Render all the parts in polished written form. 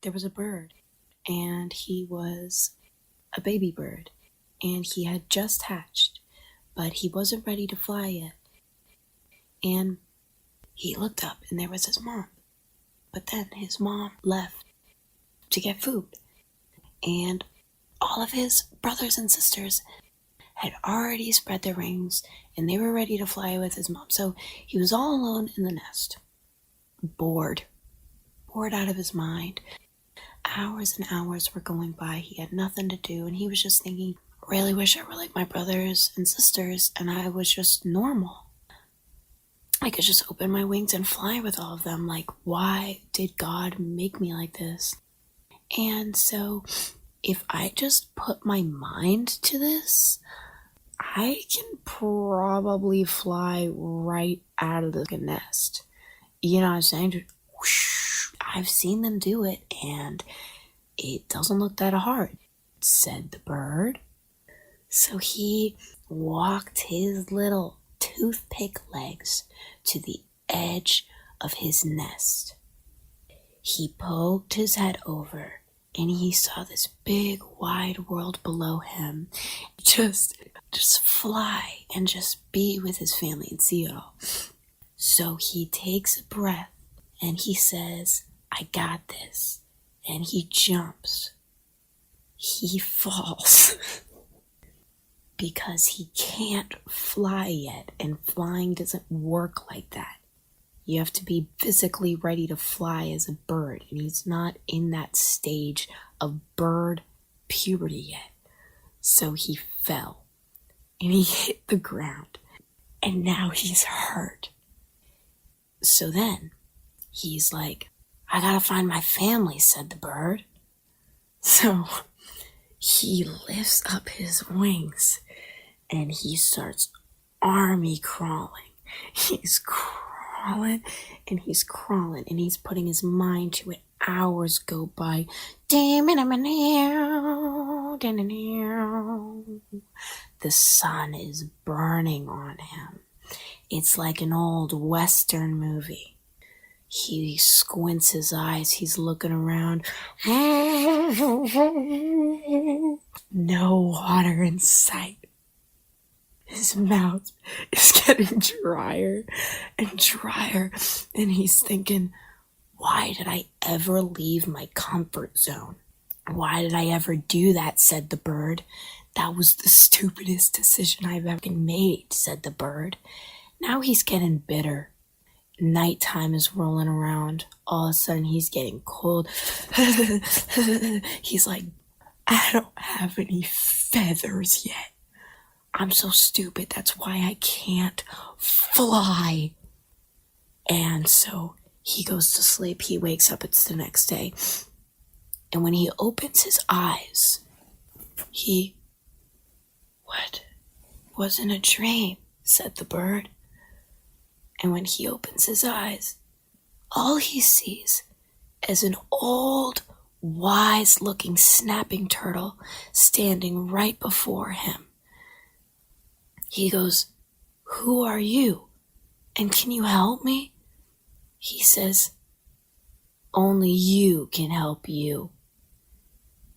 there was a bird, and he was a baby bird, and he had just hatched, but he wasn't ready to fly yet. And he looked up, and there was his mom. But then his mom left to get food, and all of his brothers and sisters had already spread their wings, and they were ready to fly with his mom. So he was all alone in the nest, bored out of his mind. Hours and hours were going by. He had nothing to do, and he was just thinking, really wish I were like my brothers and sisters, and I was just normal. I could just open my wings and fly with all of them. Like, why did God make me like this? And so, if I just put my mind to this, I can probably fly right out of the nest. You know what I'm saying? Just whoosh. I've seen them do it, and it doesn't look that hard, said the bird. So he walked his little toothpick legs to the edge of his nest. He poked his head over, and he saw this big wide world below him. Just fly and just be with his family and see it all. So he takes a breath and he says, I got this. And he jumps. He falls. Because he can't fly yet, and flying doesn't work like that. You have to be physically ready to fly as a bird, and he's not in that stage of bird puberty yet. So he fell, and he hit the ground, and now he's hurt. So then, he's like, I gotta find my family, said the bird. So he lifts up his wings, and he starts army crawling. He's crawling, and he's crawling, and he's putting his mind to it. Hours go by. The sun is burning on him. It's like an old Western movie. He squints his eyes. He's looking around. No water in sight. His mouth is getting drier and drier. And he's thinking, why did I ever leave my comfort zone? Why did I ever do that, said the bird. That was the stupidest decision I've ever made, said the bird. Now he's getting bitter. Nighttime is rolling around. All of a sudden, he's getting cold. He's like, I don't have any feathers yet. I'm so stupid. That's why I can't fly. And so he goes to sleep. He wakes up. It's the next day. And when he opens his eyes, what? Wasn't a dream, said the bird. And when he opens his eyes, all he sees is an old, wise-looking snapping turtle standing right before him. He goes, who are you? And can you help me? He says, only you can help you.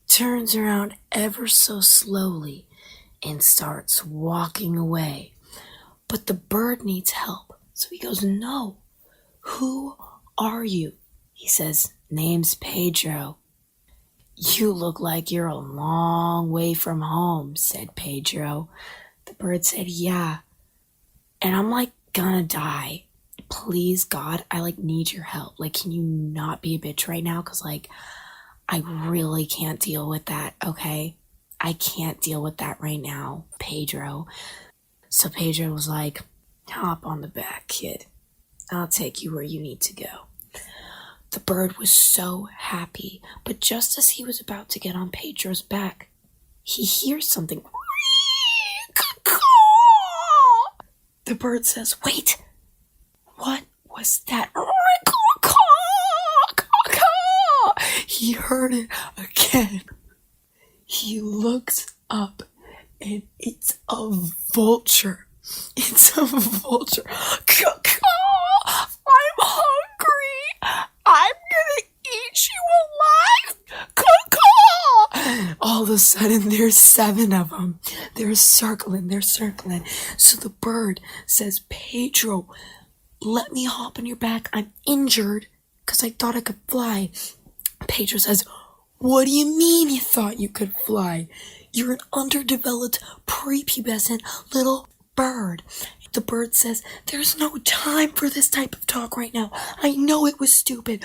Turns around ever so slowly and starts walking away. But the bird needs help. So he goes, no, who are you? He says, name's Pedro. You look like you're a long way from home, said Pedro. The bird said, yeah. And I'm like gonna die. Please, God, I need your help. Can you not be a bitch right now? Cause I really can't deal with that, okay? I can't deal with that right now, Pedro. So Pedro was like, hop on the back, kid. I'll take you where you need to go. The bird was so happy, but just as he was about to get on Pedro's back, he hears something. The bird says, wait, what was that? He heard it again. He looks up, and it's a vulture. It's a vulture. I'm hungry. I'm gonna eat you alive. a sudden, there's 7 of them. They're circling. So the bird says, Pedro, let me hop on your back. I'm injured because I thought I could fly. Pedro says, what do you mean you thought you could fly? You're an underdeveloped, prepubescent little bird. The bird says, there's no time for this type of talk right now. I know it was stupid.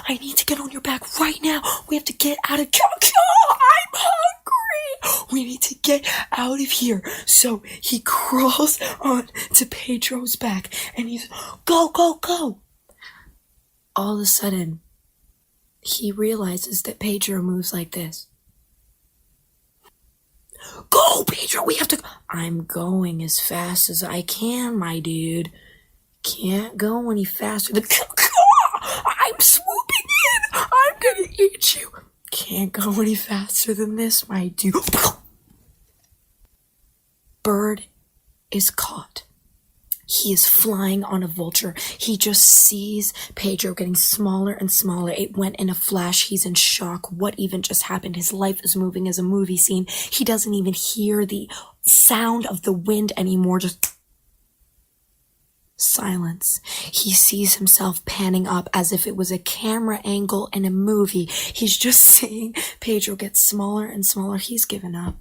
I need to get on your back right now. We have to get out of... I'm hungry. We need to get out of here. So he crawls on to Pedro's back and he's, go. All of a sudden, he realizes that Pedro moves like this. Go, Pedro, we have to go. I'm going as fast as I can, my dude. Can't go any faster than... I'm swooping in. I'm gonna eat you. Can't go any faster than this, my dude. Bird is caught. He is flying on a vulture. He just sees Pedro getting smaller and smaller. It went in a flash. He's in shock. What even just happened? His life is moving as a movie scene. He doesn't even hear the sound of the wind anymore. Just silence. He sees himself panning up as if it was a camera angle in a movie. He's just seeing Pedro get smaller and smaller. He's given up.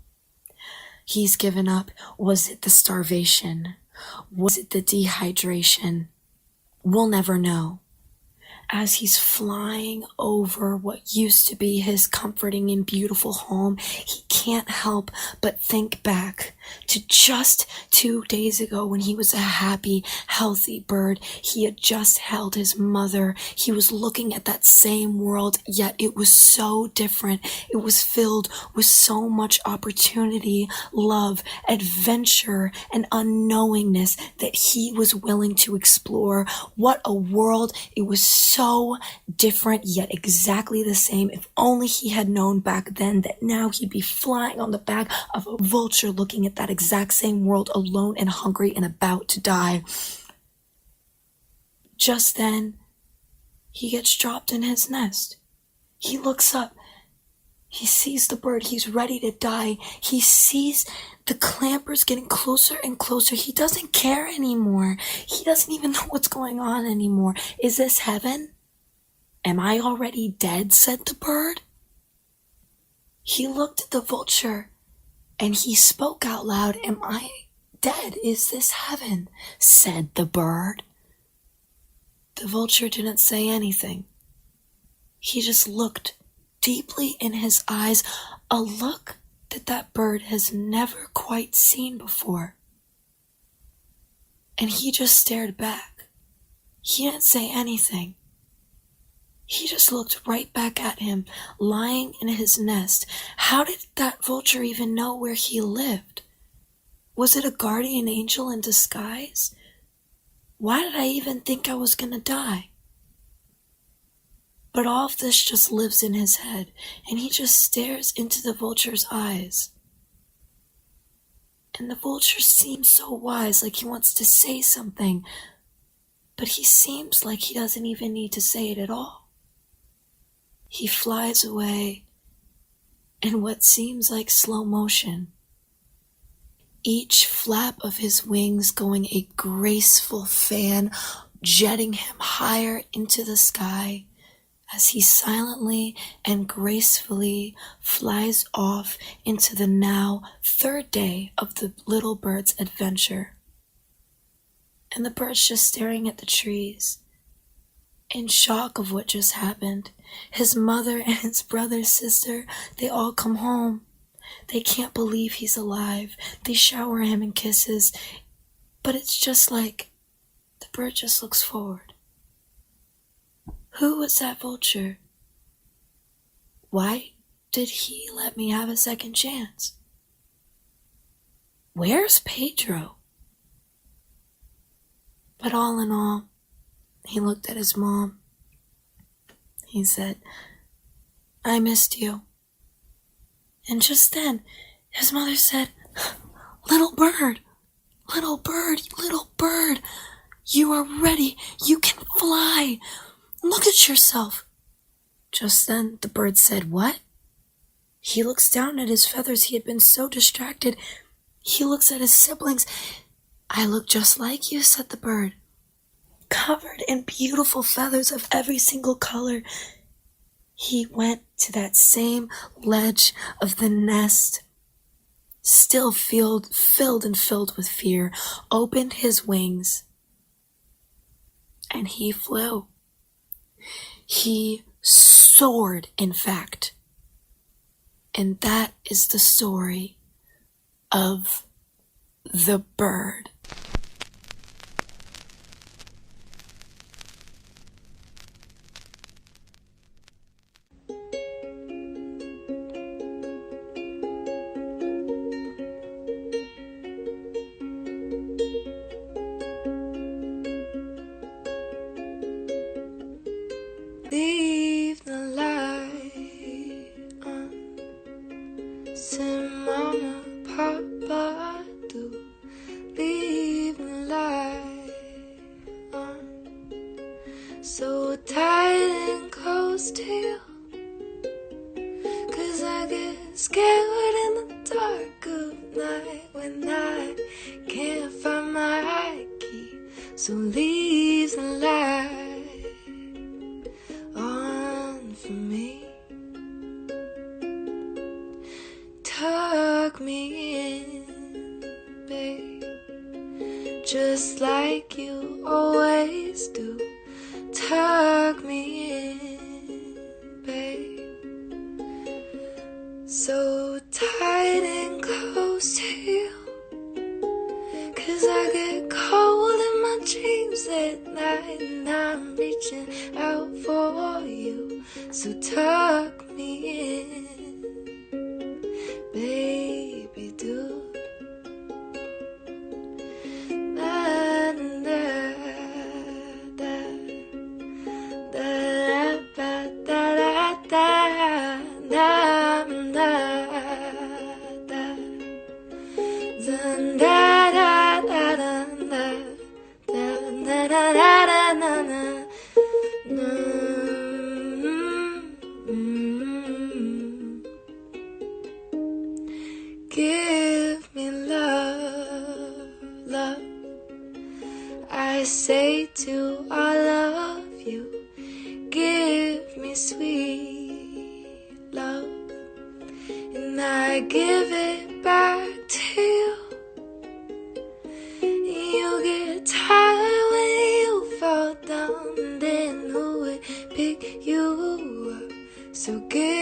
Was it the starvation? Was it the dehydration? We'll never know. As he's flying over what used to be his comforting and beautiful home, he can't help but think back to just 2 days ago when he was a happy, healthy bird. He had just held his mother. He was looking at that same world, yet it was so different. It was filled with so much opportunity, love, adventure, and unknowingness that he was willing to explore. What a world. It was so different, yet exactly the same. If only he had known back then that now he'd be flying on the back of a vulture looking at that exact same world, alone and hungry and about to die. Just then, he gets dropped in his nest. He looks up. He sees the bird. He's ready to die. He sees the clampers getting closer and closer. He doesn't care anymore. He doesn't even know what's going on anymore. Is this heaven? Am I already dead? Said the bird. He looked at the vulture and he spoke out loud. Am I dead? Is this heaven? Said the bird. The vulture didn't say anything. He just looked deeply in his eyes, a look that bird has never quite seen before. And he just stared back. He didn't say anything. He just looked right back at him, lying in his nest. How did that vulture even know where he lived? Was it a guardian angel in disguise? Why did I even think I was gonna die? But all of this just lives in his head, and he just stares into the vulture's eyes. And the vulture seems so wise, like he wants to say something, but he seems like he doesn't even need to say it at all. He flies away in what seems like slow motion, each flap of his wings going a graceful fan, jetting him higher into the sky as he silently and gracefully flies off into the now 3rd day of the little bird's adventure. And the bird's just staring at the trees, in shock of what just happened. His mother and his brother, sister, they all come home. They can't believe he's alive. They shower him in kisses. But it's just like the bird just looks forward. Who was that vulture? Why did he let me have a second chance? Where's Pedro? But all in all, he looked at his mom. He said, I missed you. And just then, his mother said, little bird, you are ready. You can fly. Look at yourself. Just then, the bird said, what? He looks down at his feathers. He had been so distracted. He looks at his siblings. "I look just like you," said the bird, "covered in beautiful feathers of every single color." He went to that same ledge of the nest, still filled with fear, opened his wings, and he flew. He soared, in fact. And that is the story of the bird. Leave the light on, sing mama, papa, do. Leave the light on, so tight and close to you, 'cause I get scared in the dark of night when I can't find my key. So leave the light on for me. Tuck me in, babe, just like you always do. Tuck me in, babe, so tight and close to you, 'cause I get cold in my dreams at night, and I'm reaching out for you. So tuck me in, baby, do. Da, da, da, da, da, da, da, da, da, give me love, love. I say to all of you, give me sweet love, and I give it back to you. You get tired when you fall down, and then who would pick you up? So give